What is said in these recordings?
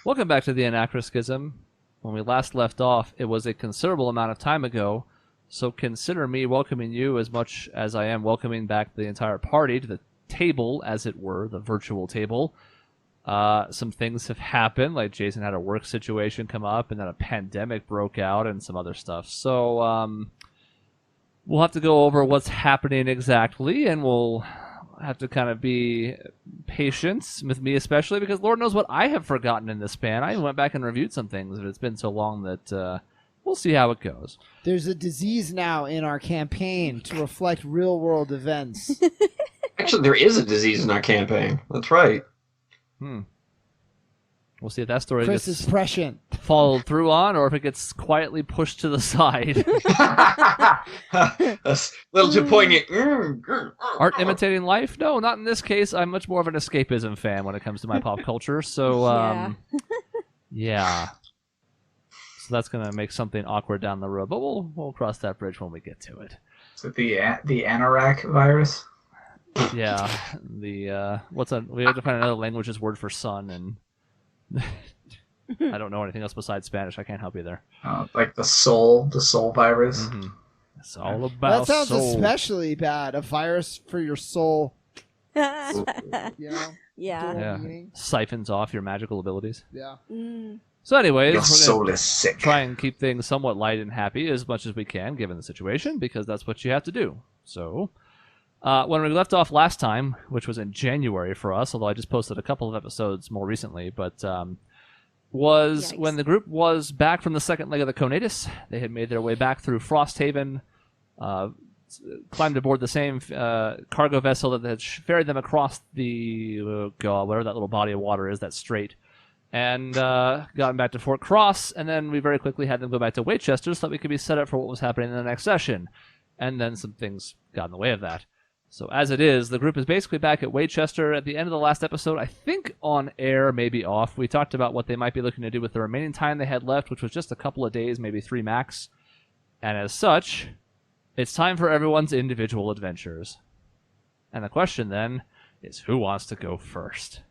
Welcome back to the Anachroschism. When we last left off, it was a considerable amount of time ago, so consider me welcoming you as much as I am welcoming back the entire party to the table, as it were, the virtual table. Some things have happened, like Jason had a work situation come up, and then a pandemic broke out, and some other stuff. So, we'll have to go over what's happening exactly, and we'll have to kind of be patient with me, especially because Lord knows what I have forgotten in this span. I went back and reviewed some things, and it's been so long that we'll see how it goes. There's a disease now in our campaign to reflect real-world events. Actually, there is a disease in our campaign. That's right. We'll see if that story Chris gets is prescient. followed through on, or if it gets quietly pushed to the side. That's a little too poignant. Art imitating life? No, not in this case. I'm much more of an escapism fan when it comes to my pop culture. So, yeah. So that's going to make something awkward down the road, but we'll cross that bridge when we get to it. Is it the Anorak virus? Yeah. We have to find another language's word for sun, and I don't know anything else besides Spanish. I can't help you there. Like the soul virus. Mm-hmm. It's all about That sounds soul. especially bad. A virus for your soul. You know? Yeah. Yeah. Meaning? Siphons off your magical abilities. Yeah. So anyways, Your we're soul gonna is sick. try and keep things somewhat light and happy as much as we can, given the situation, because that's what you have to do. So, when we left off last time, which was in January for us, although I just posted a couple of episodes more recently, but was Yikes. when the group was back from the second leg of the Conatus. They had made their way back through Frosthaven, climbed aboard the same cargo vessel that had ferried them across the, whatever that little body of water is, that strait, and gotten back to Fort Cross, and then we very quickly had them go back to Waychester so that we could be set up for what was happening in the next session. And then some things got in the way of that. So as it is, the group is basically back at Waychester. At the end of the last episode, I think on air, maybe off, we talked about what they might be looking to do with the remaining time they had left, which was just a couple of days, maybe 3 max. And as such, it's time for everyone's individual adventures. And the question then is, who wants to go first?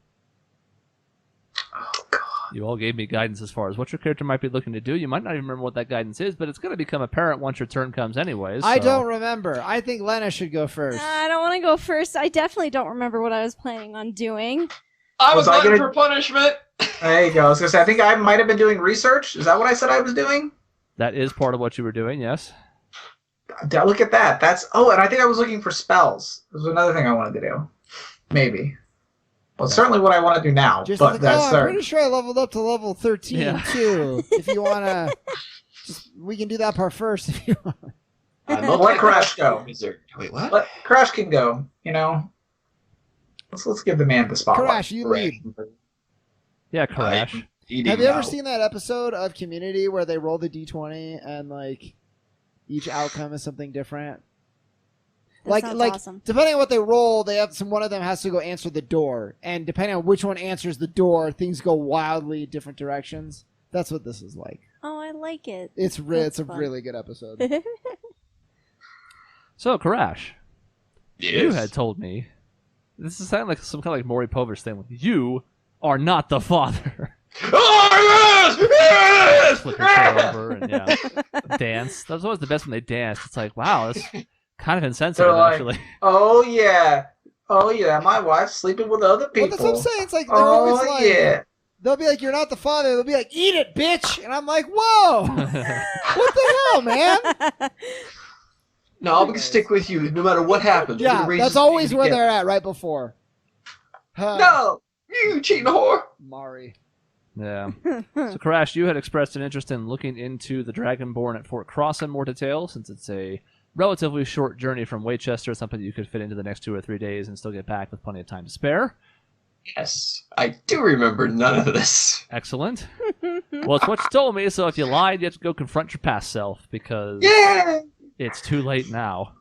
Oh, God. You all gave me guidance as far as what your character might be looking to do. You might not even remember what that guidance is, but it's going to become apparent once your turn comes anyways. I so- don't remember. I think Lena should go first. I don't want to go first. I definitely don't remember what I was planning on doing. I was Was I looking gonna- for punishment. There you go. I was gonna say, I think I might have been doing research. Is that what I said I was doing? That is part of what you were doing, yes. Look at that. And I think I was looking for spells. This was another thing I wanted to do. Maybe. Well, it's certainly what I want to do now. Just but like, that's I'm pretty sure I leveled up to level 13 Yeah. too. If you wanna, we can do that part first if you want. Let Kerash go. Wait, what? Let Kerash can go. You know, let's give the man the spotlight. Kerash, you lead. Yeah, Kerash. Have you ever seen that episode of Community where they roll the d20 and like each outcome is something different? That sounds awesome. Depending on what they roll, they have one of them has to go answer the door, and depending on which one answers the door, things go wildly different directions. That's what this is like. Oh, I like it. It's That's a fun. really good episode. So, Kerash, Yes. you had told me, this is sounding like some kind of like Maury Povich thing, like, you are not the father. Oh, yes! Yes! Flip your chair over and dance. That was always the best when they danced. It's like, wow, that's kind of insensitive, They're like, actually. Oh yeah, my wife's sleeping with other people. Well, that's what I'm saying. It's like they're always like, yeah. they'll be like, "You're not the father." They'll be like, "Eat it, bitch," and I'm like, "Whoa, what the hell, man?" No, I'm gonna stick with you no matter what happens. We're Yeah, gonna raise that's this always baby where together. they're at right before. No, you cheating whore. Mari. Yeah. So, Kerash, you had expressed an interest in looking into the Dragonborn at Fort Cross in more detail, since it's a relatively short journey from Waychester, something that you could fit into the next 2 or 3 days and still get back with plenty of time to spare. Yes, I do remember none of this. Excellent. Well, it's what you told me, so if you lied, you have to go confront your past self, because Yeah. it's too late now.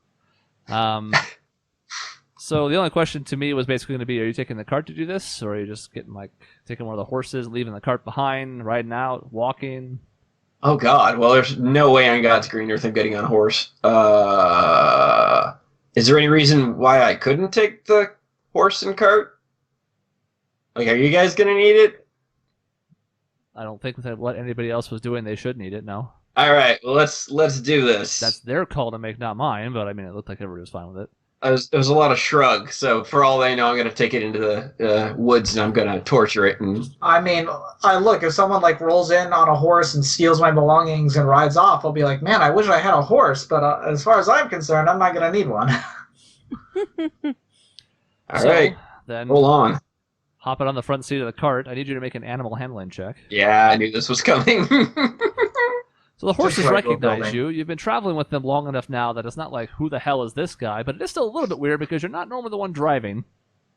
So the only question to me was basically going to be, are you taking the cart to do this, or are you just taking one of the horses, leaving the cart behind, riding out, walking? Oh God. Well, there's no way on God's green earth I'm getting on a horse. Is there any reason why I couldn't take the horse and cart? Like, are you guys gonna need it? I don't think that what anybody else was doing, they should need it. No, All right, well let's do this. that's their call to make, not mine. But I mean, it looked like everybody was fine with it. There was a lot of shrug, so for all they know, I'm going to take it into the woods and I'm going to torture it. And I mean, look, if someone like rolls in on a horse and steals my belongings and rides off, I'll be like, man, I wish I had a horse, but as far as I'm concerned, I'm not going to need one. all right, Then roll on. hop it on the front seat of the cart. I need you to make an animal handling check. Yeah, I knew this was coming. So the horses like we're recognize building. you. You've been traveling with them long enough now that it's not like, who the hell is this guy? But it is still a little bit weird because you're not normally the one driving.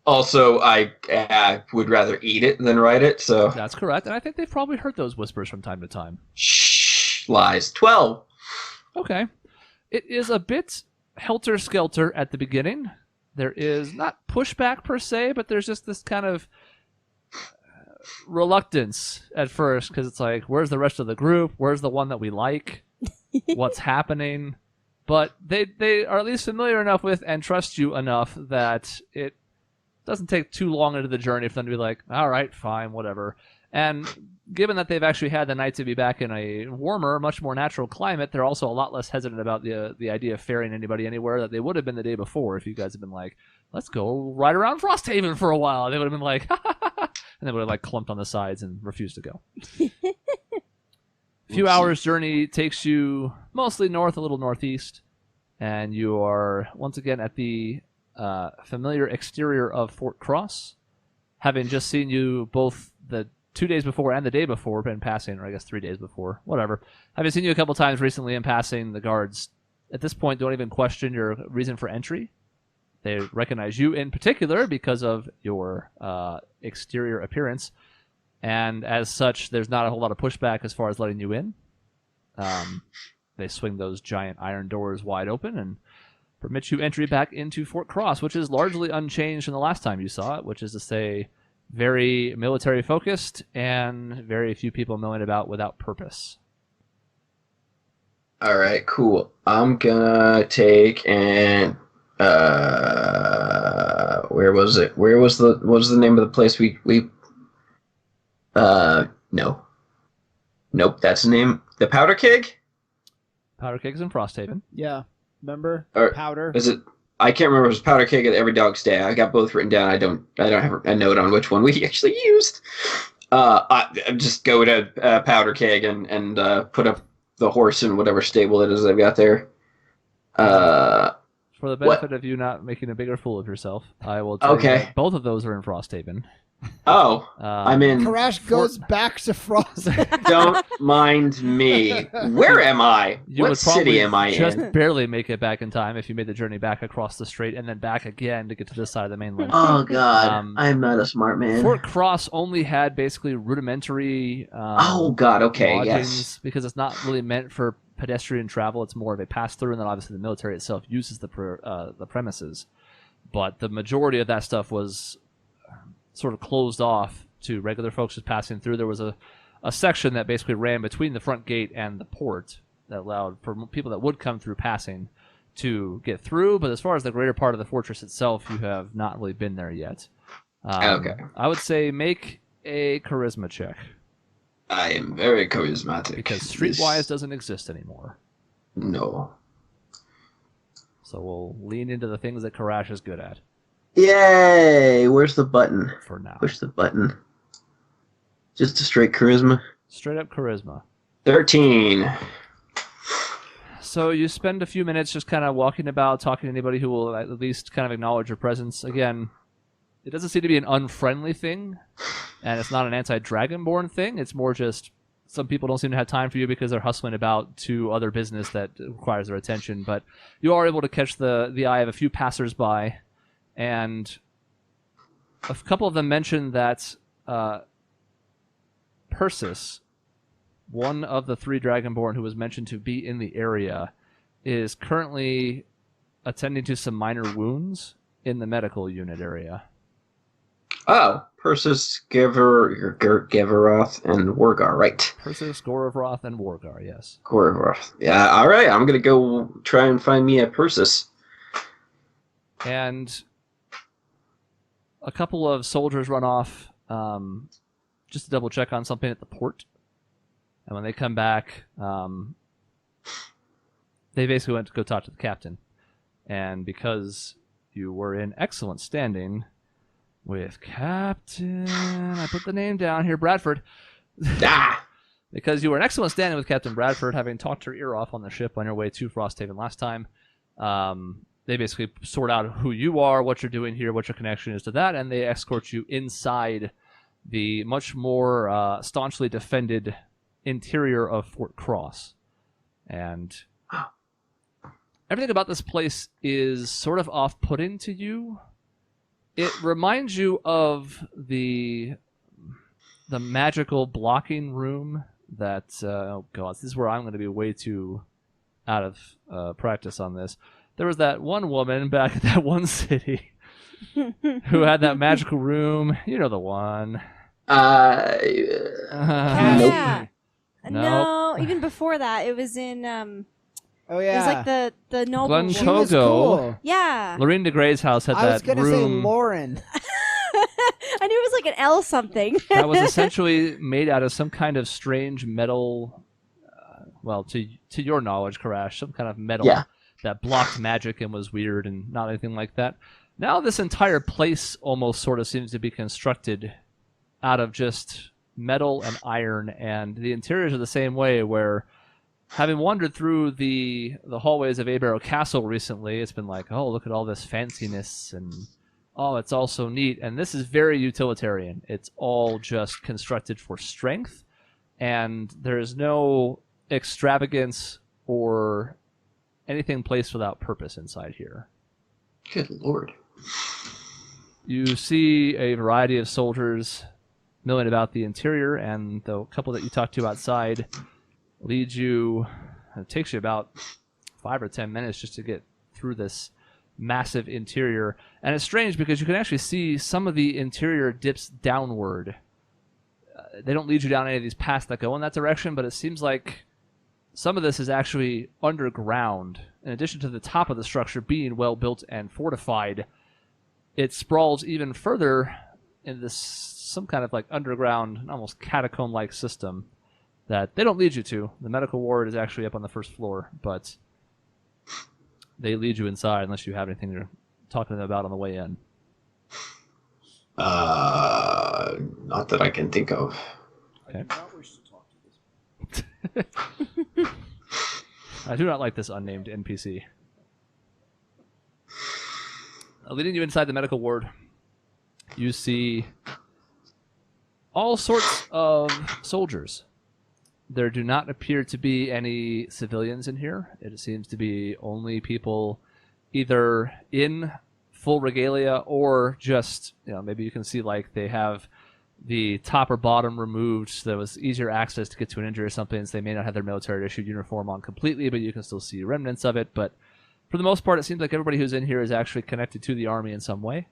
Also, I would rather eat it than ride it, so... That's correct. And I think they've probably heard those whispers from time to time. Shh, lies. 12. Okay. It is a bit helter-skelter at the beginning. There is not pushback per se, but there's just this kind of reluctance at first because it's like, where's the rest of the group? Where's the one that we like? What's happening? But they are at least familiar enough with and trust you enough that it doesn't take too long into the journey for them to be like, all right, fine, whatever. And given that they've actually had the night to be back in a warmer, much more natural climate, they're also a lot less hesitant about the idea of ferrying anybody anywhere that they would have been the day before if you guys had been like, let's go ride around Frosthaven for a while. They would have been like, ha, ha, ha, ha, and they would have like clumped on the sides and refused to go. A few hours journey takes you mostly north, a little northeast, and you are once again at the familiar exterior of Fort Cross, having just seen you both the 2 days before and the day before in passing, or I guess 3 days before, whatever. Having seen you a couple times recently in passing, the guards at this point don't even question your reason for entry. They recognize you in particular because of your exterior appearance, and as such, there's not a whole lot of pushback as far as letting you in. They swing those giant iron doors wide open and permit you entry back into Fort Cross, which is largely unchanged from the last time you saw it, which is to say very military focused and very few people milling about without purpose. All right, cool. I'm gonna take and where was it? What was the name of the place we no. Nope, that's the name. The Powder Keg? Powder Kegs in Frosthaven. Yeah. Remember? Or Powder. is it? I can't remember if it was Powder Keg or Every Dog's Day. I got both written down. I don't have a note on which one we actually used. I just go to Powder Keg and put up the horse in whatever stable it is I've got there. For the benefit of you not making a bigger fool of yourself, I will tell you that both of those are in Frosthaven. Oh, I'm in. Kerash goes back to Frost. Don't mind me. Where am I? You What would probably city am I just in? barely make it back in time if you made the journey back across the strait and then back again to get to this side of the mainland. Oh God, I'm not a smart man. Fort Cross only had basically rudimentary Oh God, okay, lodgings yes. because it's not really meant for pedestrian travel. It's more of a pass-through, and then obviously the military itself uses the premises. But the majority of that stuff was sort of closed off to regular folks just passing through. There was a section that basically ran between the front gate and the port that allowed for people that would come through passing to get through. But as far as the greater part of the fortress itself, you have not really been there yet. Okay. I would say make a charisma check I am very charismatic. because Streetwise doesn't exist anymore. No. So we'll lean into the things that Kerash is good at Yay! Where's the button? for now. Push the button. Just a straight charisma. Straight up charisma. 13. So you spend a few minutes just kind of walking about, talking to anybody who will at least kind of acknowledge your presence. Again, it doesn't seem to be an unfriendly thing, and it's not an anti-Dragonborn thing. It's more just some people don't seem to have time for you because they're hustling about to other business that requires their attention. But you are able to catch the eye of a few passers-by, and a couple of them mentioned that Persis, one of the 3 Dragonborn who was mentioned to be in the area, is currently attending to some minor wounds in the medical unit area. Oh, Persis, Geveroth, and Wargar, right. Persis, Gorovroth, and Wargar, yes. Geveroth. Yeah, alright, I'm gonna go try and find me a Persis. And a couple of soldiers run off, just to double check on something at the port. And when they come back, they basically went to go talk to the captain. And because you were in excellent standing with Captain... I put the name down here, Bradford. Ah! Because you were in excellent standing with Captain Bradford, having talked her ear off on the ship on your way to Frosthaven last time. They basically sort out who you are, what you're doing here, what your connection is to that, and they escort you inside the much more staunchly defended interior of Fort Cross. And everything about this place is sort of off-putting to you. It reminds you of the magical blocking room that... oh, God, this is where I'm going to be way too out of practice on this. There was that one woman back at that one city who had that magical room. You know the one. Yeah. Nope. No, even before that, it was in. Oh It yeah. was like the noble. Glen She was Togo. cool. Yeah. Lorene de Grey's house had I was that gonna say room Lauren. I knew it was like an L something. that was essentially made out of some kind of strange metal. Well, to your knowledge, Kerash, some kind of metal that blocked magic and was weird and not anything like that. Now this entire place almost sort of seems to be constructed out of just metal and iron, and the interiors are the same way, where having wandered through the hallways of Abarrow Castle recently, it's been like, oh, look at all this fanciness, and oh, it's all so neat. And this is very utilitarian. It's all just constructed for strength, and there is no extravagance or anything placed without purpose inside here. Good lord. You see a variety of soldiers milling about the interior, and the couple that you talk to outside leads you. It takes you about 5 or 10 minutes just to get through this massive interior. And it's strange because you can actually see some of the interior dips downward. They don't lead you down any of these paths that go in that direction, but it seems like some of this is actually underground. In addition to the top of the structure being well built and fortified, it sprawls even further in this some kind of like underground, almost catacomb-like system that they don't lead you to. The medical ward is actually up on the first floor, but they lead you inside unless you have anything you're talking to them about on the way in. Not that I can think of. Okay. I do not like this unnamed NPC. Leading you inside the medical ward, you see all sorts of soldiers. There do not appear to be any civilians in here. It seems to be only people either in full regalia or just, maybe you can see like they have the top or bottom removed so there was easier access to get to an injury or something, so they may not have their military issued uniform on completely, but you can still see remnants of it. But for the most part, it seems like everybody who's in here is actually connected to the army in some way.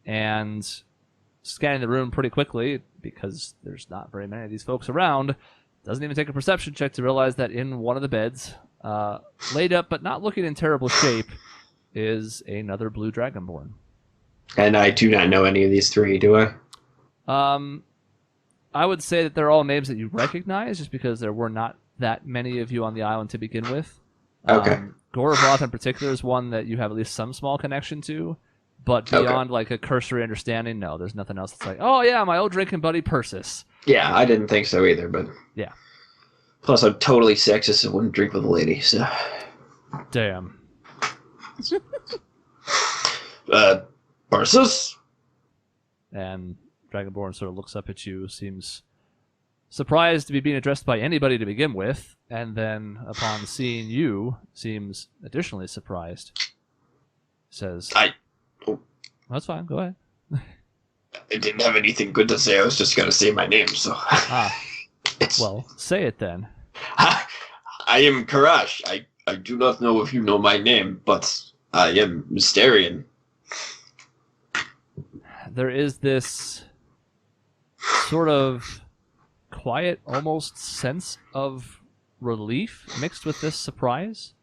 And scanning the room pretty quickly, because there's not very many of these folks around, doesn't even take a perception check to realize that in one of the beds, laid up but not looking in terrible shape, is another blue dragonborn. And I do not know any of these three, do I? I would say that they're all names that you recognize, just because there were not that many of you on the island to begin with. Okay. Gorovoth in particular is one that you have at least some small connection to, but beyond like a cursory understanding, no, there's nothing else that's like, oh yeah, my old drinking buddy Persis. Yeah, I didn't think so either, but... Yeah. Plus, I'm totally sexist and wouldn't drink with a lady, so... Damn. Persis? And Dragonborn sort of looks up at you, seems surprised to be being addressed by anybody to begin with, and then upon seeing you, seems additionally surprised. Says, Oh. That's fine, go ahead. I didn't have anything good to say. I was just going to say my name, so... Well, say it then. I am Kerash. I do not know if you know my name, but I am Mysterian. There is this sort of quiet, almost sense of relief mixed with this surprise.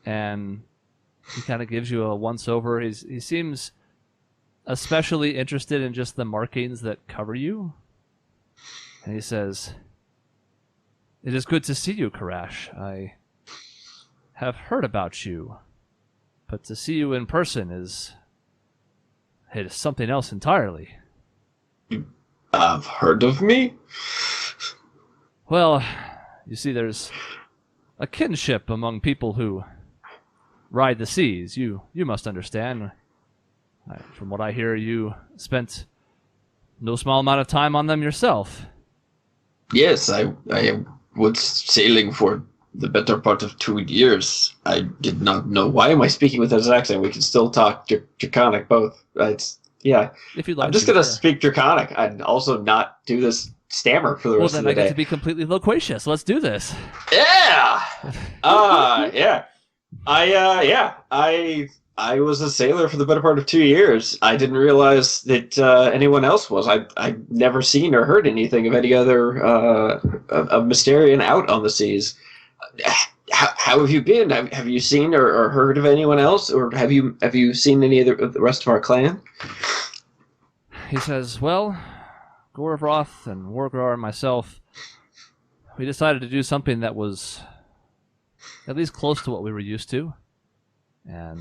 And he kind of gives you a once-over. He seems especially interested in just the markings that cover you? And he says, "It is good to see you, Kerash. I have heard about you, but to see you in person it is something else entirely." Have heard of me? Well, you see, there's a kinship among people who ride the seas. You must understand. From what I hear, you spent no small amount of time on them yourself. Yes, I was sailing for the better part of 2 years. I did not know. Why am I speaking with this accent? We can still talk Draconic both. Yeah. If you'd like I'm just to, going to sure. speak Draconic and also not do this stammer for the rest Well, of then the I day. get to be completely loquacious. Let's do this. Yeah! Yeah. I was a sailor for the better part of 2 years. I didn't realize that anyone else was. I'd never seen or heard anything of any other of Mysterian out on the seas. How have you been? Have you seen or heard of anyone else, or have you seen any of the rest of our clan? He says, "Well, Gorevroth and Wargrar and myself, we decided to do something that was at least close to what we were used to. And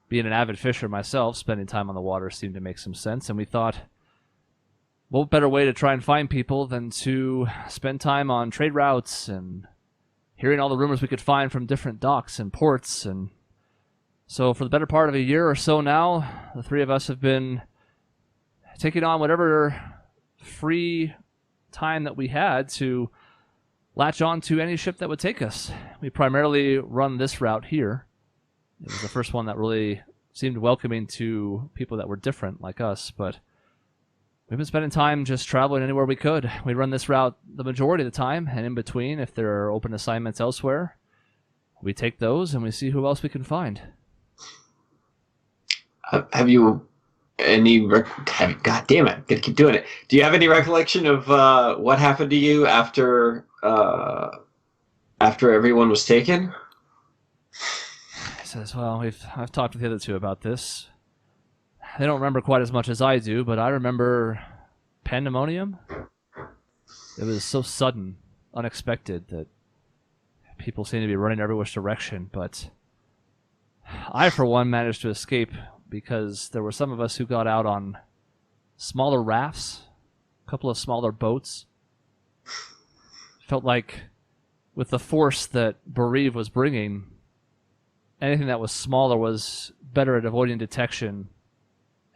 being an avid fisher myself, spending time on the water seemed to make some sense. And we thought, what better way to try and find people than to spend time on trade routes and hearing all the rumors we could find from different docks and ports. And so for the better part of a year or so now, the three of us have been taking on whatever free time that we had to latch on to any ship that would take us. We primarily run this route here. It was the first one that really seemed welcoming to people that were different like us, but we've been spending time just traveling anywhere we could. We run this route the majority of the time, and in between, if there are open assignments elsewhere, we take those and we see who else we can find." Have you any? God damn it! Gotta keep doing it. Do you have any recollection of what happened to you after everyone was taken? He says, "Well, I've talked with the other two about this. They don't remember quite as much as I do, but I remember pandemonium. It was so sudden, unexpected, that people seemed to be running every which direction, but I, for one, managed to escape because there were some of us who got out on smaller rafts, a couple of smaller boats. Felt like with the force that Bereave was bringing, anything that was smaller was better at avoiding detection,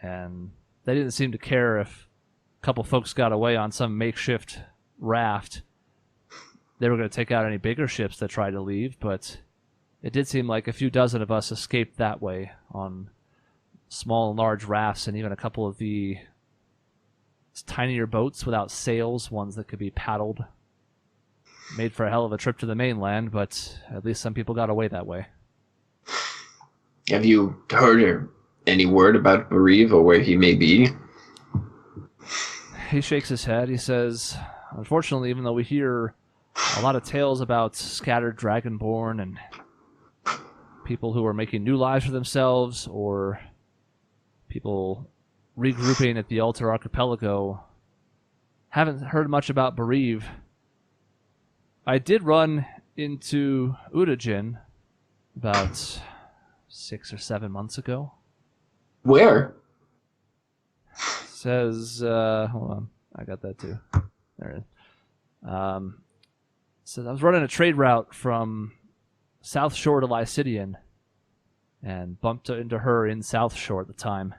and they didn't seem to care if a couple folks got away on some makeshift raft. They were going to take out any bigger ships that tried to leave, but it did seem like a few dozen of us escaped that way on small and large rafts, and even a couple of the tinier boats without sails, ones that could be paddled. Made for a hell of a trip to the mainland, but at least some people got away that way." Have you heard any word about Bereave or where he may be? He shakes his head. He says, "Unfortunately, even though we hear a lot of tales about scattered Dragonborn and people who are making new lives for themselves, or people regrouping at the Altar Archipelago, haven't heard much about Bereave. I did run into Udajin about 6 or 7 months ago." Where? Says, hold on, I got that too. There it is. So I was running a trade route from South Shore to Lycidian and bumped into her in South Shore at the time.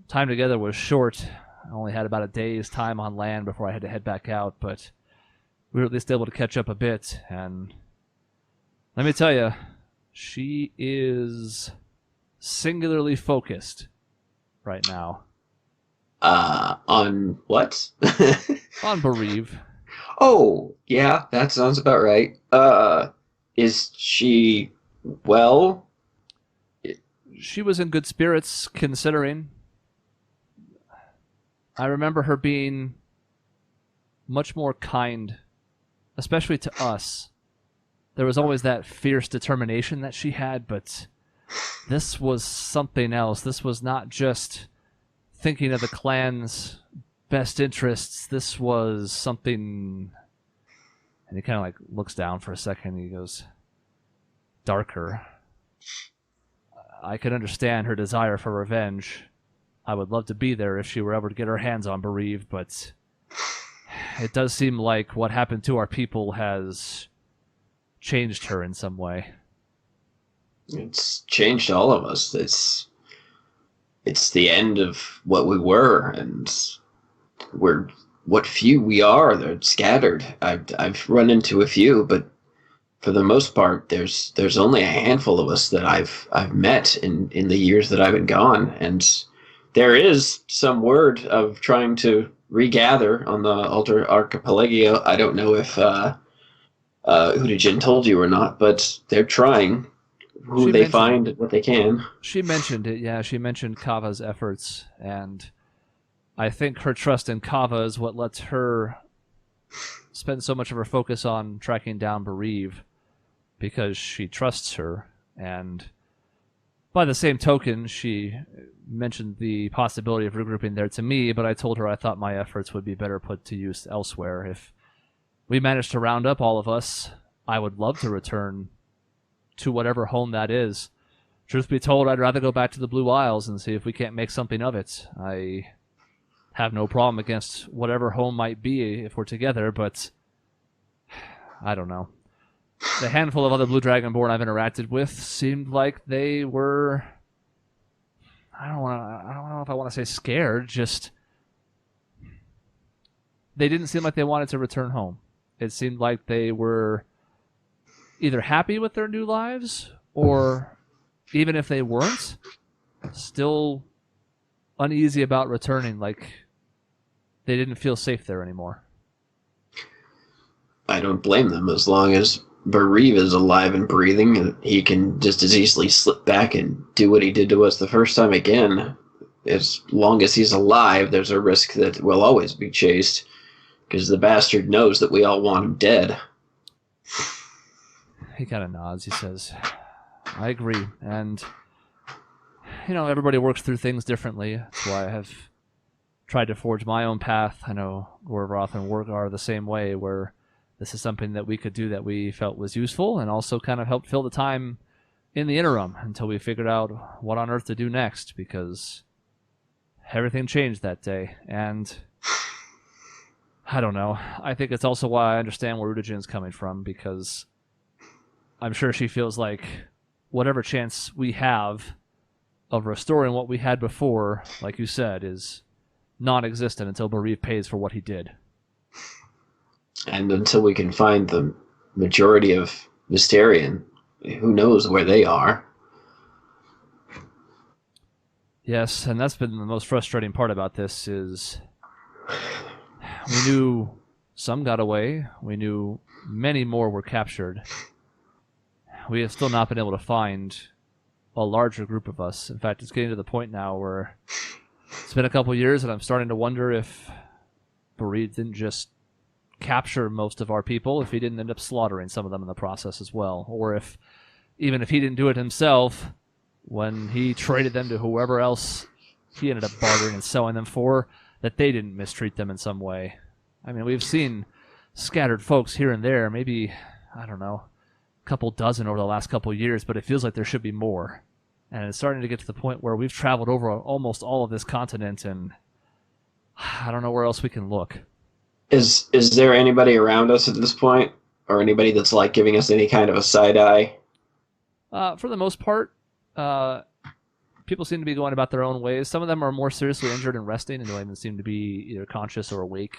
Time together was short. I only had about a day's time on land before I had to head back out, but we were at least able to catch up a bit, and let me tell you, she is singularly focused right now. On what? On Bereave. Oh, yeah, that sounds about right. Is she well? She was in good spirits, considering. I remember her being much more kind, especially to us. There was always that fierce determination that she had, but this was something else. This was not just thinking of the clan's best interests. This was something... And he kind of like looks down for a second and he goes, darker. I can understand her desire for revenge. I would love to be there if she were ever to get her hands on Bereave, but it does seem like what happened to our people has changed her in some way. It's changed all of us. It's the end of what we were, and we're what few we are. They're scattered. I've run into a few, but for the most part, there's only a handful of us that I've met in the years that I've been gone, and there is some word of trying to regather on the Alter Archipelago. I don't know if Udajin told you or not, but they're trying. Who they find, what they can. She mentioned it, yeah. She mentioned Kava's efforts, and I think her trust in Kava is what lets her spend so much of her focus on tracking down Bereave, because she trusts her. And by the same token, she mentioned the possibility of regrouping there to me, but I told her I thought my efforts would be better put to use elsewhere. If we managed to round up all of us, I would love to return to whatever home that is. Truth be told, I'd rather go back to the Blue Isles and see if we can't make something of it. I have no problem against whatever home might be if we're together, but I don't know. The handful of other Blue Dragonborn I've interacted with seemed like they were... I don't know if I want to say scared, just... They didn't seem like they wanted to return home. It seemed like they were either happy with their new lives, or even if they weren't, still uneasy about returning, like they didn't feel safe there anymore. I don't blame them. As long as Bereave is alive and breathing, he can just as easily slip back and do what he did to us the first time again. As long as he's alive, there's a risk that we'll always be chased, because the bastard knows that we all want him dead. He kind of nods. He says, I agree. And, everybody works through things differently. That's why I have tried to forge my own path. I know Gorvaroth and Warg are the same way, where this is something that we could do that we felt was useful and also kind of helped fill the time in the interim until we figured out what on earth to do next, because everything changed that day. And I don't know. I think it's also why I understand where Udajin's coming from, because I'm sure she feels like whatever chance we have of restoring what we had before, like you said, is non-existent until Bereave pays for what he did. And until we can find the majority of Mysterian, who knows where they are. Yes, and that's been the most frustrating part about this is we knew some got away. We knew many more were captured. We have still not been able to find a larger group of us. In fact, it's getting to the point now where it's been a couple years and I'm starting to wonder if Bereave didn't just capture most of our people, if he didn't end up slaughtering some of them in the process as well. Or if, even if he didn't do it himself, when he traded them to whoever else he ended up bartering and selling them for, that they didn't mistreat them in some way. I mean, we've seen scattered folks here and there, maybe, I don't know, couple dozen over the last couple of years, but it feels like there should be more. And it's starting to get to the point where we've traveled over almost all of this continent, and I don't know where else we can look. Is there anybody around us at this point, or anybody that's like giving us any kind of a side eye? For the most part, people seem to be going about their own ways. Some of them are more seriously injured and resting, and don't even seem to be either conscious or awake.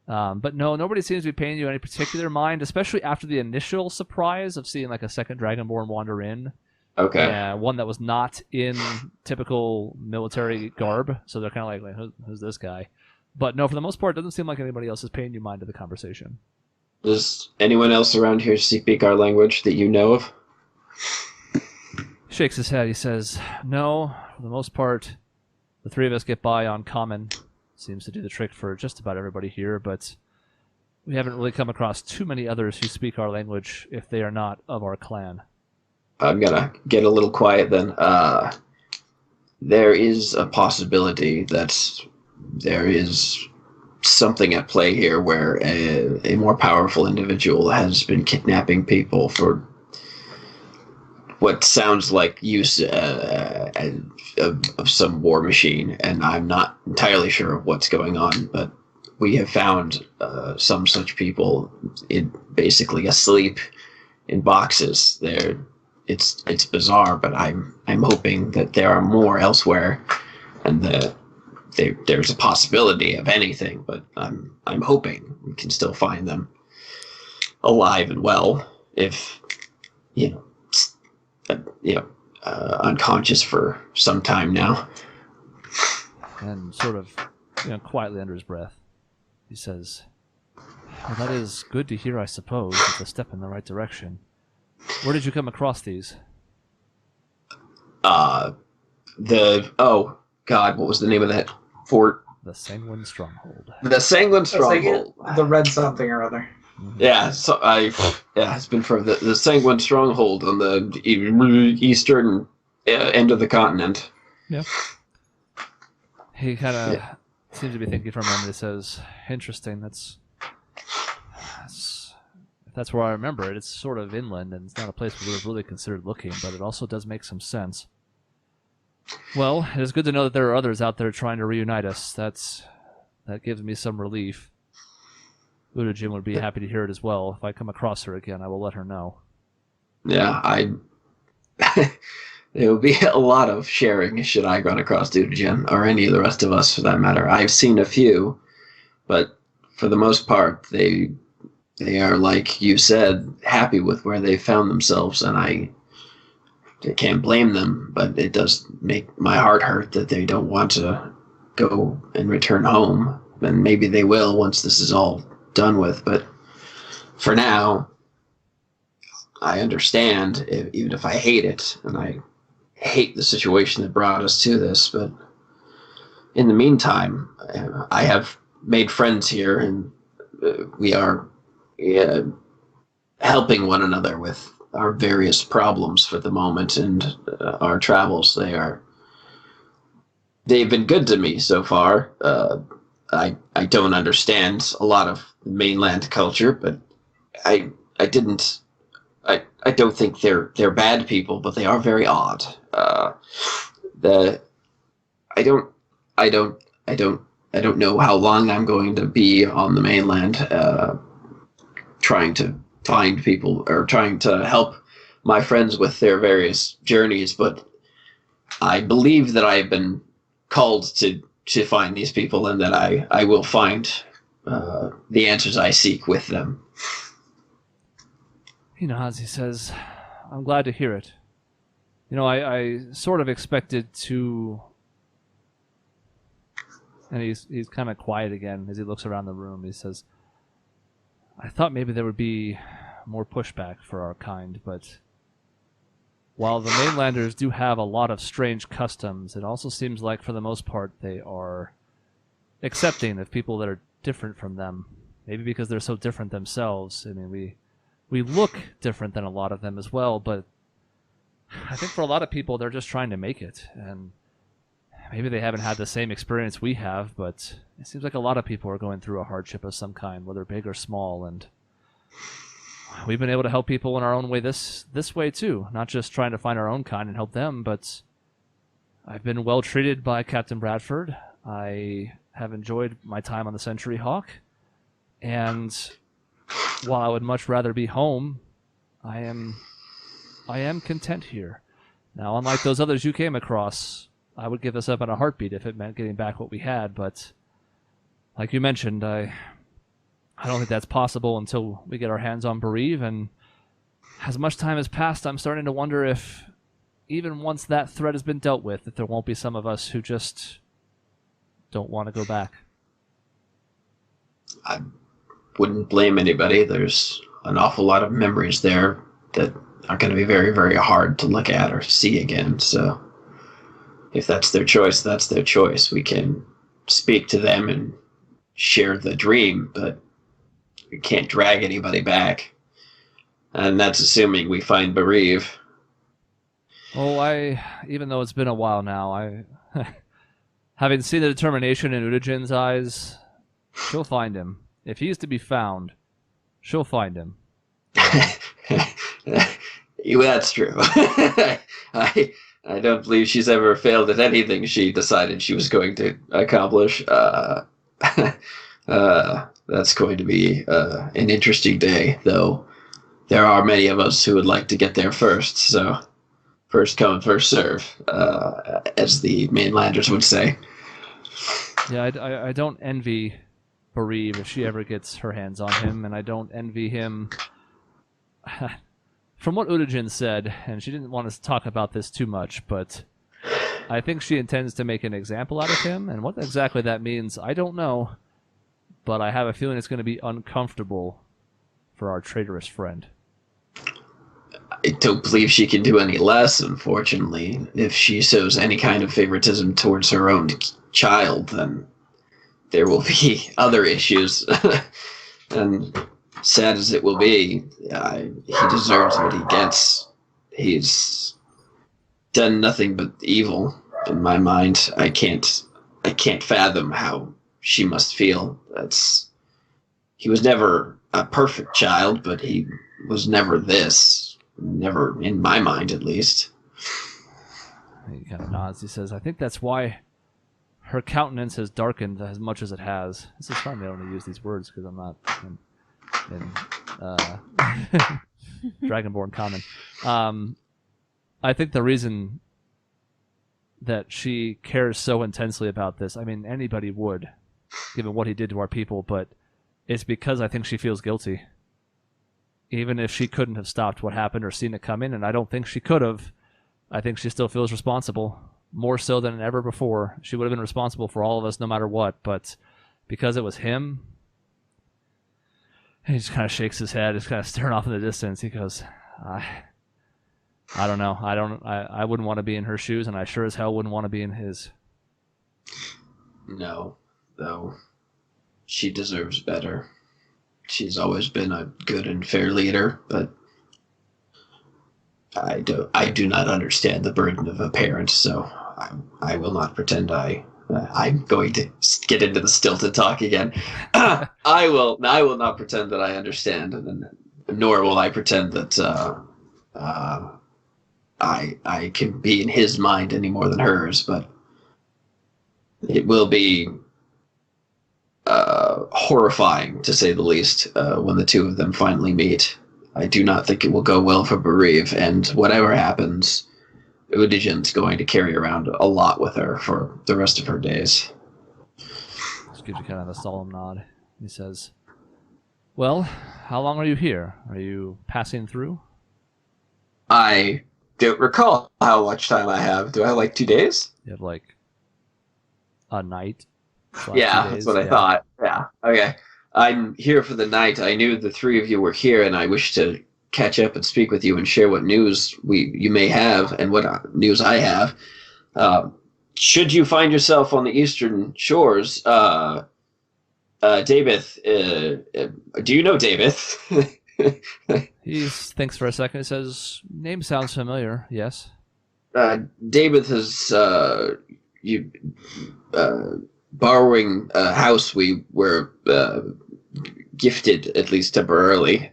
But no, nobody seems to be paying you any particular mind, especially after the initial surprise of seeing like a second Dragonborn wander in. Okay. One that was not in typical military garb, so they're kind of like who's this guy? But no, for the most part, it doesn't seem like anybody else is paying you mind to the conversation. Does anyone else around here speak our language that you know of? Shakes his head. He says, no, for the most part, the three of us get by on common. Seems to do the trick for just about everybody here, but we haven't really come across too many others who speak our language if they are not of our clan. I'm gonna get a little quiet then. There is a possibility that there is something at play here where a more powerful individual has been kidnapping people for what sounds like use of some war machine, and I'm not entirely sure of what's going on, but we have found some such people basically asleep in boxes. It's bizarre, but I'm hoping that there are more elsewhere, and there's a possibility of anything. But I'm hoping we can still find them alive and well, if unconscious for some time now. And sort of, quietly under his breath, he says, "Well, that is good to hear, I suppose. It's a step in the right direction. Where did you come across these?" Oh God, what was the name of that fort? The Sanguine Stronghold. The Sanguine Stronghold. The red something or other. Yeah, so it's been from the Sanguine Stronghold on the eastern end of the continent. Yeah. He kind of seems to be thinking for a moment. He says, "Interesting. If that's where I remember it. It's sort of inland, and it's not a place we would have really considered looking, but it also does make some sense. Well, it is good to know that there are others out there trying to reunite us. That gives me some relief. Udajin would be happy to hear it as well. If I come across her again, I will let her know." Yeah, there will be a lot of sharing should I run across Udajin, or any of the rest of us for that matter. I've seen a few, but for the most part, they are, like you said, happy with where they found themselves, and I can't blame them, but it does make my heart hurt that they don't want to go and return home. And maybe they will once this is all done with, but for now, I understand, even if I hate it, and I hate the situation that brought us to this, but in the meantime, I have made friends here, and we are helping one another with our various problems for the moment, and our travels. They've been good to me so far. I don't understand a lot of mainland culture, but I don't think they're bad people, but they are very odd. I don't know how long I'm going to be on the mainland, trying to find people or trying to help my friends with their various journeys, but I believe that I've been called to find these people, and that I will find the answers I seek with them. He nods. He says, "I'm glad to hear it. I sort of expected to..." And he's kind of quiet again as he looks around the room. He says, "I thought maybe there would be more pushback for our kind, but while the mainlanders do have a lot of strange customs, it also seems like for the most part they are accepting of people that are different from them. Maybe because they're so different themselves. I mean, we look different than a lot of them as well, but I think for a lot of people they're just trying to make it, and maybe they haven't had the same experience we have, but it seems like a lot of people are going through a hardship of some kind, whether big or small, and we've been able to help people in our own way this way too, not just trying to find our own kind and help them, but I've been well treated by Captain Bradford. I have enjoyed my time on the Century Hawk, and while I would much rather be home, I am content here. Now, unlike those others you came across, I would give this up in a heartbeat if it meant getting back what we had, but like you mentioned, I don't think that's possible until we get our hands on Bereave, and as much time has passed, I'm starting to wonder if even once that threat has been dealt with, that there won't be some of us who just don't want to go back. I wouldn't blame anybody. There's an awful lot of memories there that are going to be very, very hard to look at or see again, so if that's their choice, that's their choice. We can speak to them and share the dream, but we can't drag anybody back. And that's assuming we find Bereave. Oh, even though it's been a while now, having seen the determination in Udajin's eyes, she'll find him. If he is to be found, she'll find him. That's true. I don't believe she's ever failed at anything she decided she was going to accomplish. That's going to be an interesting day, though. There are many of us who would like to get there first, so first come, first serve, as the mainlanders would say. Yeah, I don't envy Bereave if she ever gets her hands on him, and I don't envy him. From what Udajin said, and she didn't want us to talk about this too much, but I think she intends to make an example out of him, and what exactly that means, I don't know, but I have a feeling it's going to be uncomfortable for our traitorous friend. I don't believe she can do any less, unfortunately. If she shows any kind of favoritism towards her own child, then there will be other issues. And sad as it will be, he deserves what he gets. He's done nothing but evil in my mind. I can't fathom how she must feel. He was never a perfect child, but he was never this. Never in my mind, at least. He kind of nods. He says, I think that's why her countenance has darkened as much as it has. This is fun. I only use these words because I'm not in Dragonborn Common. I think the reason that she cares so intensely about this, I mean, anybody would, given what he did to our people, but it's because I think she feels guilty. Even if she couldn't have stopped what happened or seen it coming, and I don't think she could have, I think she still feels responsible. More so than ever before. She would have been responsible for all of us no matter what, but because it was him, he just kind of shakes his head, just kind of staring off in the distance. He goes, I don't know. I wouldn't want to be in her shoes, and I sure as hell wouldn't want to be in his. No, though. She deserves better. She's always been a good and fair leader, but I do not understand the burden of a parent, so I will not pretend I'm going to get into the stilted talk again. I will not pretend that I understand, nor will I pretend that I can be in his mind any more than hers, but it will be horrifying, to say the least, when the two of them finally meet. I do not think it will go well for Bereave, and whatever happens, Udajin's going to carry around a lot with her for the rest of her days. Just gives you kind of a solemn nod. He says, well, how long are you here? Are you passing through? I don't recall how much time I have. Do I have like 2 days? You have like a night? Yeah, that's what I thought. Yeah, okay. I'm here for the night. I knew the three of you were here, and I wish to catch up and speak with you and share what news you may have and what news I have. Should you find yourself on the eastern shores, David, do you know David? He thinks for a second. He says, name sounds familiar, yes. David has borrowing a house we were gifted, at least temporarily,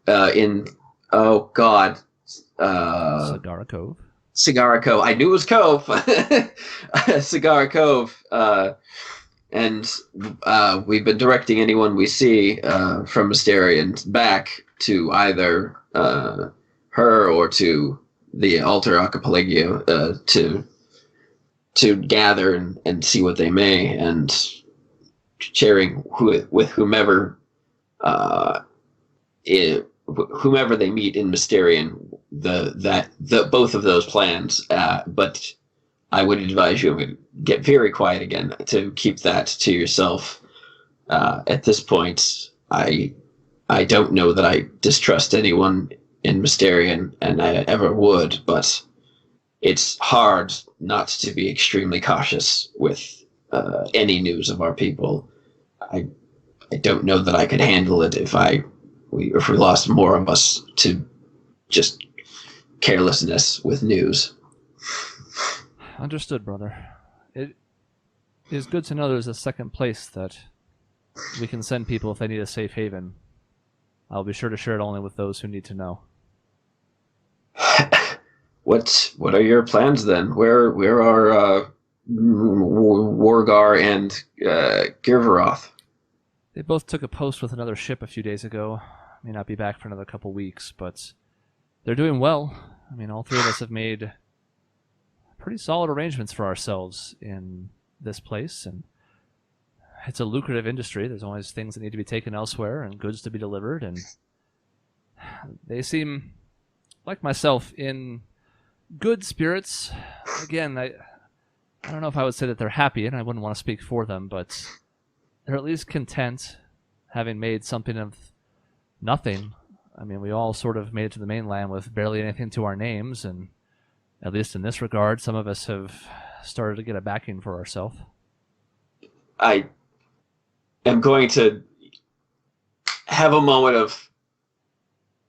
in, oh God. Cigar Cove. Cigar Cove. I knew it was Cove. Cigar Cove. And we've been directing anyone we see from Mysterian back to either her or to the Alter Archipelago to gather and see what they may, and sharing with whomever whomever they meet in Mysterian the both of those plans. But I would advise you to get very quiet again, to keep that to yourself. At this point, I don't know that I distrust anyone in Mysterian, and I ever would, but it's hard not to be extremely cautious with any news of our people. I don't know that I could handle it if we lost more of us to just carelessness with news. Understood, brother. It is good to know there's a second place that we can send people if they need a safe haven. I'll be sure to share it only with those who need to know. What are your plans then? Where are Wargar and Girvaroth? They both took a post with another ship a few days ago. May not be back for another couple weeks, but they're doing well. I mean, all three of us have made pretty solid arrangements for ourselves in this place, and it's a lucrative industry. There's always things that need to be taken elsewhere and goods to be delivered, and they seem, like myself, in good spirits. Again, I don't know if I would say that they're happy, and I wouldn't want to speak for them, but they're at least content, having made something of nothing. I mean, we all sort of made it to the mainland with barely anything to our names, and at least in this regard, some of us have started to get a backing for ourselves. I am going to have a moment of,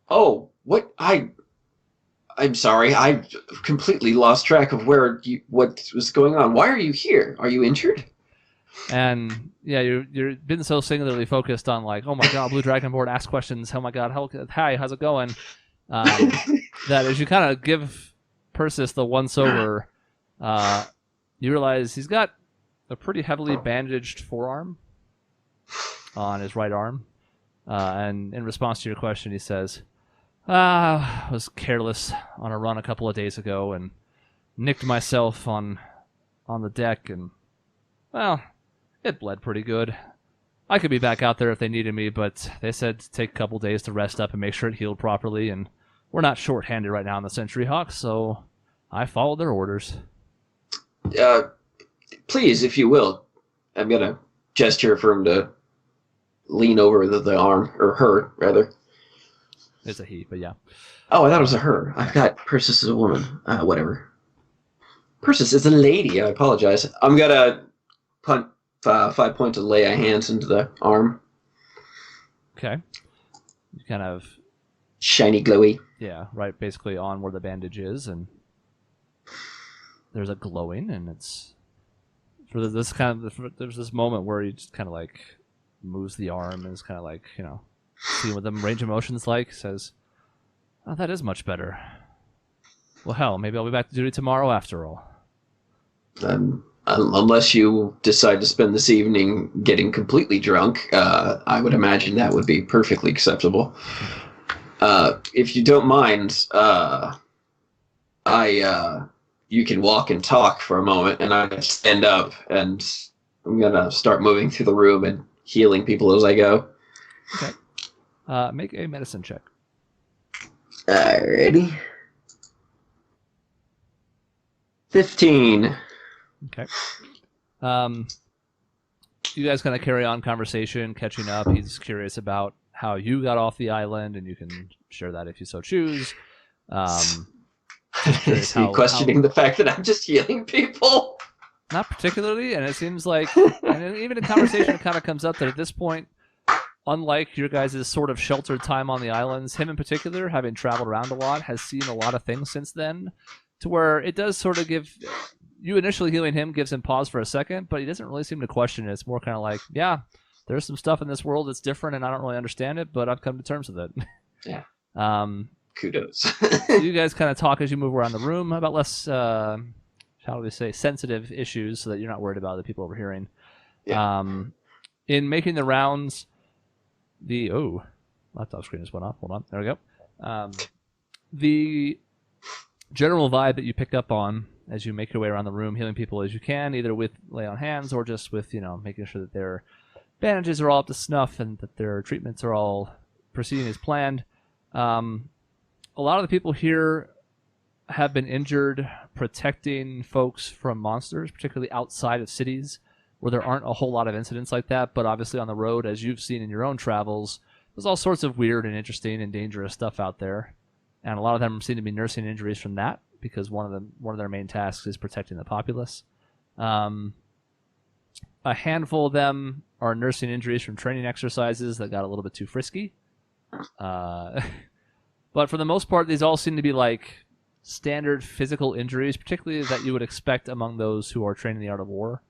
oh, what? I'm sorry, I completely lost track of what was going on. Why are you here? Are you injured? And yeah, you're been so singularly focused on like, oh my god, Blue Dragon Board, ask questions. Oh my god, hi, how's it going? That as you kind of give Persis the once over, you realize he's got a pretty heavily bandaged forearm on his right arm. And in response to your question, he says, I was careless on a run a couple of days ago and nicked myself on the deck, and, well, it bled pretty good. I could be back out there if they needed me, but they said to take a couple days to rest up and make sure it healed properly, and we're not short-handed right now in the Century Hawk, so I followed their orders. Please, if you will, I'm going to gesture for him to lean over the arm, or her, rather. It's a he, but yeah. Oh, I thought it was a her. I forgot Persis is a woman. Whatever. Persis is a lady. I apologize. I'm going to punt 5 points of lay of hands into the arm. Okay. You kind of... Shiny, glowy. Yeah, right, basically on where the bandage is, and there's a glowing, and it's... There's this moment where he just kind of like moves the arm and is kind of like, you know, seeing what the range of motion's like, says, oh, that is much better. Well, hell, maybe I'll be back to duty tomorrow after all. Unless you decide to spend this evening getting completely drunk, I would imagine that would be perfectly acceptable. If you don't mind, you can walk and talk for a moment, and I stand up, and I'm going to start moving through the room and healing people as I go. Okay. Make a medicine check. Alrighty. 15. Okay. You guys kind of carry on conversation, catching up. He's curious about how you got off the island, and you can share that if you so choose. Is he questioning the fact that I'm just healing people? Not particularly, and it seems like, and even in conversation, it kind of comes up that at this point, unlike your guys' sort of sheltered time on the islands, him in particular, having traveled around a lot, has seen a lot of things since then, to where it does sort of give, you initially healing him gives him pause for a second, but he doesn't really seem to question it. It's more kind of like, yeah, there's some stuff in this world that's different, and I don't really understand it, but I've come to terms with it. Yeah. Kudos. So you guys kind of talk as you move around the room about less, how do we say, sensitive issues, so that you're not worried about the people overhearing. Yeah. In making the rounds, laptop screen just went off. Hold on. There we go. The general vibe that you pick up on as you make your way around the room, healing people as you can, either with lay on hands or just with, making sure that their bandages are all up to snuff and that their treatments are all proceeding as planned. A lot of the people here have been injured protecting folks from monsters, particularly outside of cities where there aren't a whole lot of incidents like that. But obviously on the road, as you've seen in your own travels, there's all sorts of weird and interesting and dangerous stuff out there. And a lot of them seem to be nursing injuries from that, because one of their main tasks is protecting the populace. A handful of them are nursing injuries from training exercises that got a little bit too frisky. But for the most part, these all seem to be like standard physical injuries, particularly that you would expect among those who are trained in the art of war.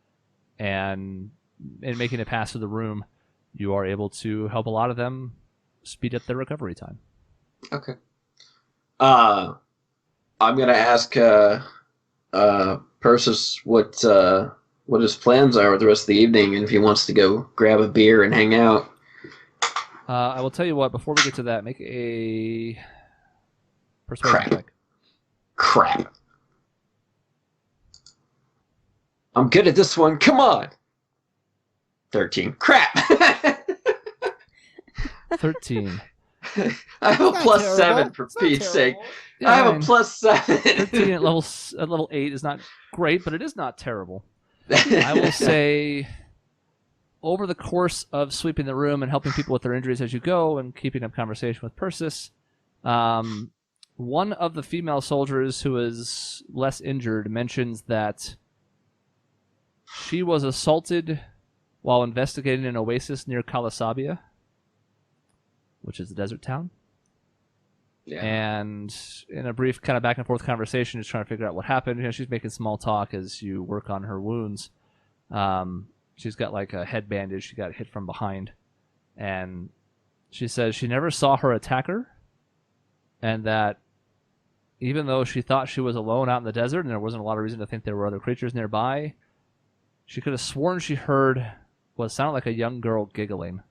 And in making it past through the room, you are able to help a lot of them speed up their recovery time. Okay. I'm gonna ask Persis what his plans are with the rest of the evening, and if he wants to go grab a beer and hang out. I will tell you what. Before we get to that, make a persuasion check. Crap. I'm good at this one. Come on. 13. Crap. 13. I have a Not plus terrible. 7 for It's not Pete's sake. terrible. Yeah, I have I a mean, plus 7. 13 at level 8 is not great, but it is not terrible. I will say, over the course of sweeping the room and helping people with their injuries as you go and keeping up conversation with Persis, one of the female soldiers who is less injured mentions that she was assaulted while investigating an oasis near Kalasabia, which is a desert town. Yeah. And in a brief kind of back and forth conversation, just trying to figure out what happened. You know, she's making small talk as you work on her wounds. She's got like a head bandage. She got hit from behind. And she says she never saw her attacker. And that even though she thought she was alone out in the desert and there wasn't a lot of reason to think there were other creatures nearby, she could have sworn she heard what sounded like a young girl giggling.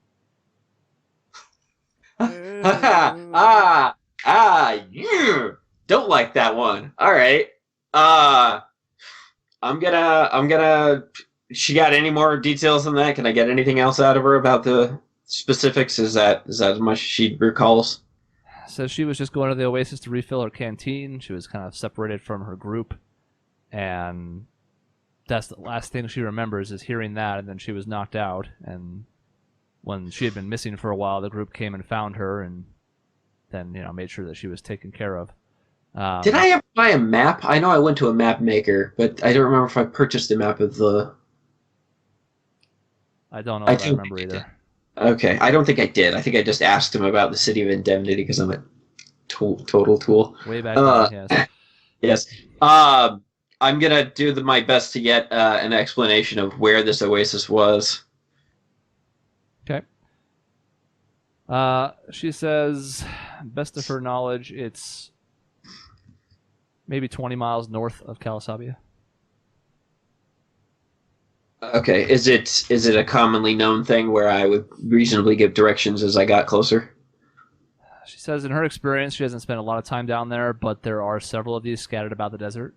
You don't like that one. All right. I'm gonna. She got any more details than that? Can I get anything else out of her about the specifics? Is that as much as she recalls? So she was just going to the oasis to refill her canteen. She was kind of separated from her group, and that's the last thing she remembers is hearing that. And then she was knocked out. And when she had been missing for a while, the group came and found her, and then made sure that she was taken care of. Did I ever buy a map? I know I went to a map maker, but I don't remember if I purchased a map of the. I don't know if I remember either. Okay, I don't think I did. I think I just asked him about the City of Indemnity because I'm a total tool. Way back then, yes. Yes. I'm gonna do my best to get an explanation of where this oasis was. Okay. She says, best of her knowledge, it's maybe 20 miles north of Kalasabia. Okay, is it a commonly known thing where I would reasonably give directions as I got closer? She says in her experience, she hasn't spent a lot of time down there, but there are several of these scattered about the desert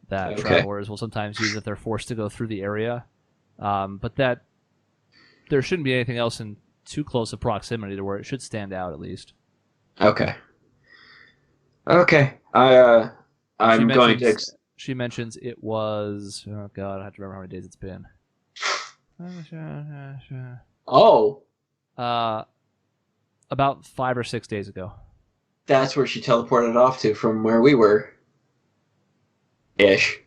that travelers will sometimes use if they're forced to go through the area. But that there shouldn't be anything else in too close a proximity to where it should stand out, at least. Okay. I'm going to... She mentions it was... Oh, God, I have to remember how many days it's been. Oh! About 5 or 6 days ago. That's where she teleported off to from where we were. Ish.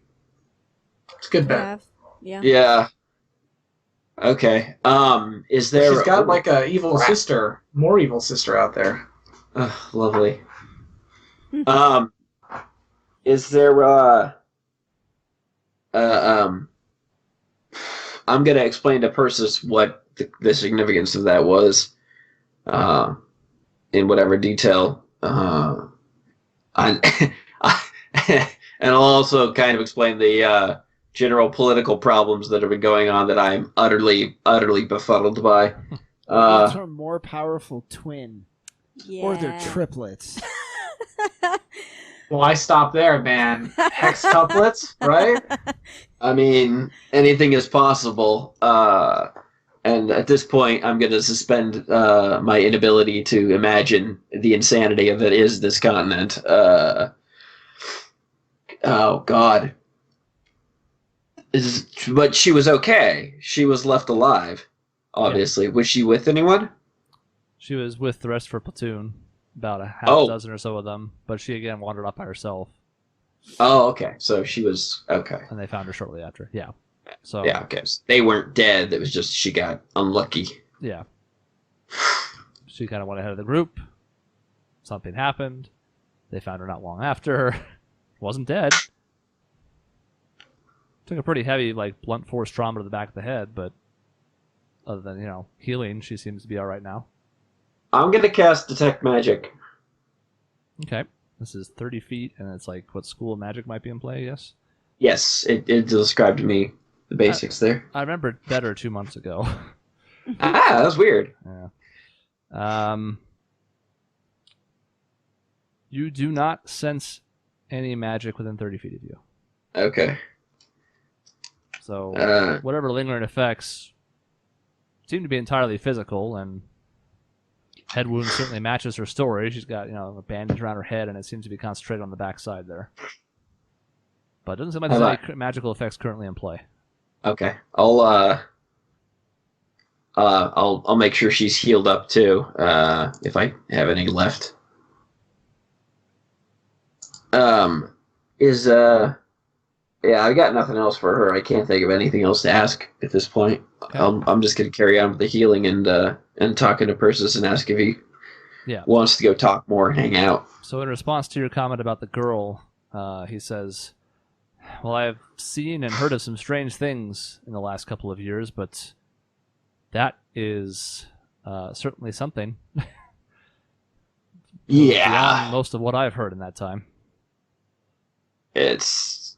It's a good bet. Yeah. Yeah. Okay. Is there... She's got like a evil sister, more evil sister out there. Lovely. Is there I'm gonna explain to Persis what the significance of that was, in whatever detail. And I'll also kind of explain the general political problems that have been going on that I'm utterly befuddled by. What's her more powerful twin? Yeah. Or their triplets? Well, I stop there, man. Hextuplets, right? I mean, anything is possible. And at this point, I'm going to suspend my inability to imagine the insanity that is this continent. Oh, God. But she was okay. She was left alive, obviously. Yeah. Was she with anyone? She was with the rest of her platoon. About a half dozen or so of them, but she again wandered off by herself. Oh, okay. So she was okay. And they found her shortly after. Yeah. So yeah, okay. So they weren't dead. It was just she got unlucky. Yeah. She kind of went ahead of the group. Something happened. They found her not long after. wasn't dead. Took a pretty heavy, like, blunt force trauma to the back of the head, but other than, healing, she seems to be all right now. I'm going to cast Detect Magic. Okay. This is 30 feet, and it's like what school of magic might be in play, yes? Yes, it described to me the basics there. I remember it better 2 months ago. That was weird. Yeah. You do not sense any magic within 30 feet of you. Okay. So whatever lingering effects seem to be entirely physical, and head wound certainly matches her story. She's got a bandage around her head, and it seems to be concentrated on the backside there. But it doesn't seem like there's any magical effects currently in play. Okay. I'll make sure she's healed up too, if I have any left. Yeah, I got nothing else for her. I can't think of anything else to ask at this point. Okay. I'm just gonna carry on with the healing and talking to Persis and ask if he wants to go talk more and hang out. So in response to your comment about the girl, he says, well, I've seen and heard of some strange things in the last couple of years, but that is certainly something. Yeah. Beyond most of what I've heard in that time. It's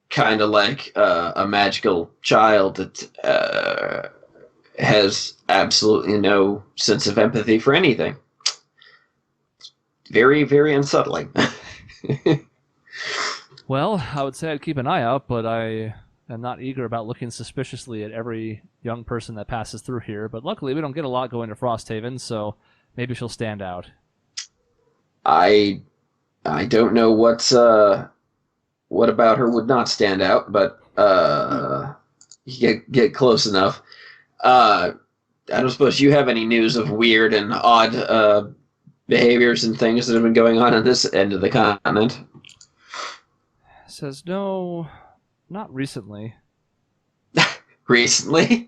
kind of like a magical child that has absolutely no sense of empathy for anything. Very, very unsettling. Well, I would say I'd keep an eye out, but I am not eager about looking suspiciously at every young person that passes through here. But luckily, we don't get a lot going to Frosthaven, so maybe she'll stand out. I don't know what about her would not stand out, but you get close enough. I don't suppose you have any news of weird and odd behaviors and things that have been going on this end of the continent. Says no, not recently. Recently?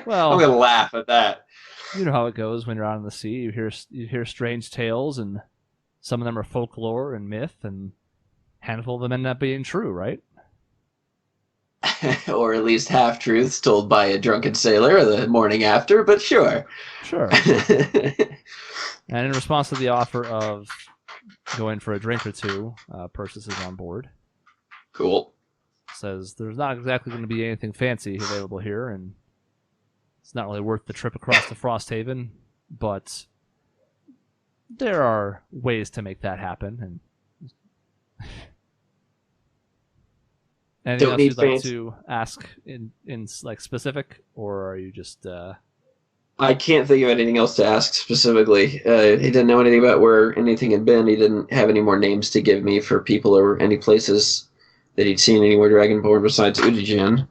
Well, I'm gonna laugh at that. You know how it goes when you're out on the sea. You hear strange tales, and some of them are folklore and myth, and a handful of them end up being true, right? Or at least half-truths told by a drunken sailor the morning after, but sure. Sure. And in response to the offer of going for a drink or two, Persis is on board. Cool. Says there's not exactly going to be anything fancy available here, and it's not really worth the trip across to Frosthaven, but there are ways to make that happen. And anything else you'd like to ask in like specific, or are you just? I can't think of anything else to ask specifically. He didn't know anything about where anything had been. He didn't have any more names to give me for people or any places that he'd seen anywhere Dragonborn besides Udijin.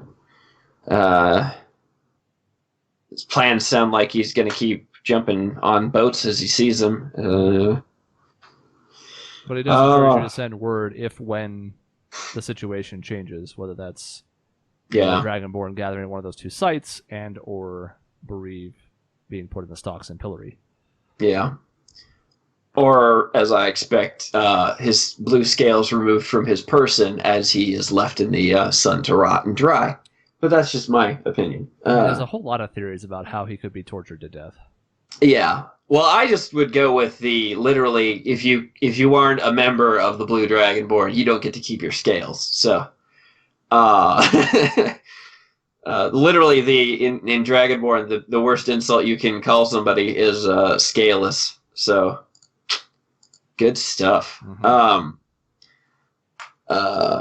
His plans sound like he's going to keep jumping on boats as he sees them. But he does encourage you to send word when the situation changes, whether that's Dragonborn gathering at one of those two sites and or Bereave being put in the stocks and pillory. Yeah. Or, as I expect, his blue scales removed from his person as he is left in the sun to rot and dry. But that's just my opinion. There's a whole lot of theories about how he could be tortured to death. Yeah. Well, I just would go with the literally, if you aren't a member of the Blue Dragonborn, you don't get to keep your scales. So, literally, in Dragonborn, the worst insult you can call somebody is scaleless. So, good stuff. Mm-hmm.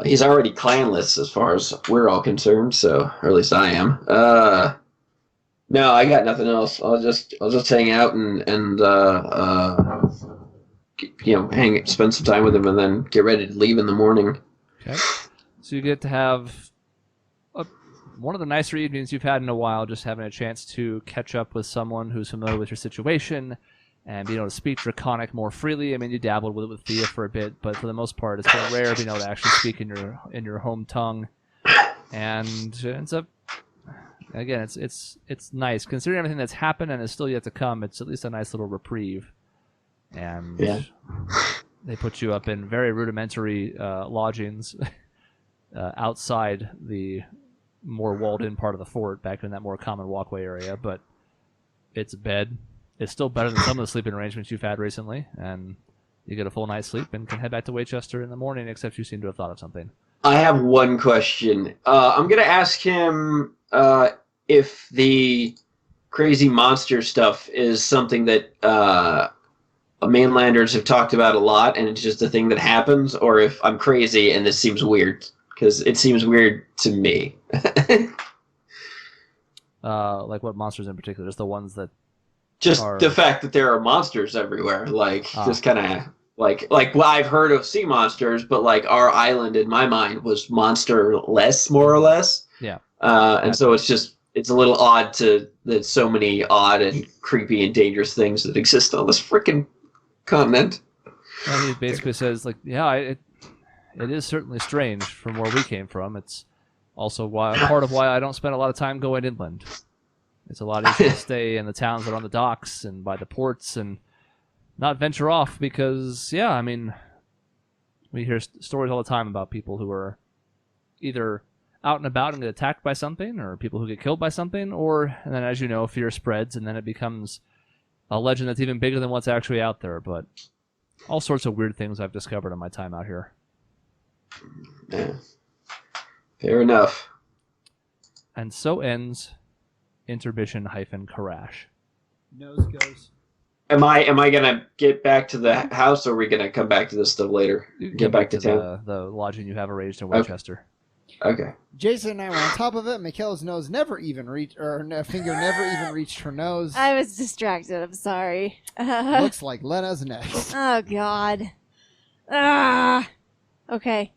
He's already clanless as far as we're all concerned. So, or at least I am. No, I got nothing else. I'll just hang out and spend some time with him, and then get ready to leave in the morning. Okay. So you get to have one of the nicer evenings you've had in a while, just having a chance to catch up with someone who's familiar with your situation and being able to speak Draconic more freely. I mean, you dabbled with it with Thea for a bit, but for the most part, it's been rare being able to actually speak in your home tongue, and it's a. Again, it's nice considering everything that's happened and is still yet to come. It's at least a nice little reprieve, and They put you up in very rudimentary lodgings outside the more walled-in part of the fort, back in that more common walkway area. But it's a bed. It's still better than some of the sleeping arrangements you've had recently, and you get a full night's sleep and can head back to Waychester in the morning, except you seem to have thought of something. I have one question. I'm going to ask him if the crazy monster stuff is something that mainlanders have talked about a lot and it's just a thing that happens, or if I'm crazy and this seems weird, because it seems weird to me. Like what monsters in particular? Just the ones that Just are... the fact that there are monsters everywhere, just kind of well, I've heard of sea monsters, but like our island in my mind was monster-less, more or less. Yeah. And so it's a little odd that so many odd and creepy and dangerous things that exist on this freaking continent. And he basically says, like, yeah, it is certainly strange from where we came from. It's also part of why I don't spend a lot of time going inland. It's a lot easier to stay in the towns that are on the docks and by the ports and not venture off because, yeah, I mean, we hear stories all the time about people who are either out and about and get attacked by something, or people who get killed by something, and then, as you know, fear spreads, and then it becomes a legend that's even bigger than what's actually out there. But all sorts of weird things I've discovered in my time out here. Yeah. Fair enough. And so ends intermission-Kerash. Nose goes. Am I gonna get back to the house, or are we gonna come back to this stuff later? You can Get back to town. the lodging you have arranged in Waychester. Okay. Jason and I were on top of it. Michaela's nose never even reached, or her finger never even reached her nose. I was distracted. I'm sorry. Looks like Lena's next. Oh God. Ah. Okay.